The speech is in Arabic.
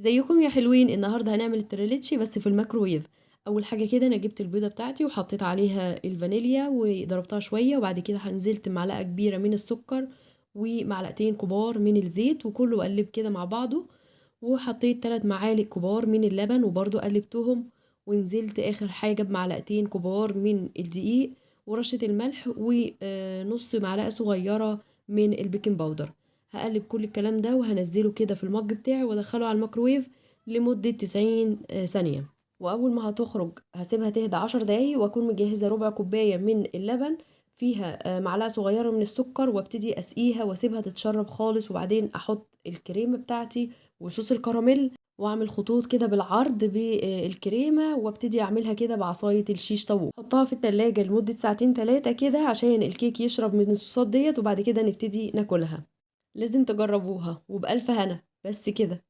ازيكم يا حلوين؟ النهارده هنعمل التريليتشي بس في الميكروويف. اول حاجه كده انا جبت البيضه بتاعتي وحطيت عليها الفانيليا وضربتها شويه، وبعد كده نزلت معلقه كبيره من السكر ومعلقتين كبار من الزيت وكله قلب كده مع بعضه، وحطيت 3 معالق كبار من اللبن وبرضو قلبتهم، ونزلت اخر حاجه بمعلقتين كبار من الدقيق ورشه الملح ونص معلقه صغيره من البيكنج باودر. هقلب كل الكلام ده وهنزله كده في المج بتاعي وادخله على الميكروويف لمدة 90 ثانية. واول ما هتخرج هسيبها تهدى 10 دقايق، واكون مجهزة ربع كوباية من اللبن فيها معلقة صغيرة من السكر، وابتدي اسقيها واسيبها تتشرب خالص، وبعدين احط الكريمة بتاعتي وصوص الكراميل، واعمل خطوط كده بالعرض بالكريمة، وابتدي اعملها كده بعصاية الشيش طاووق. حطها في التلاجة لمدة ساعتين 3 كده عشان الكيك يشرب من الصوصات ديت، وبعد كده نبتدي ناكلها. لازم تجربوها وبألف هنا. بس كده.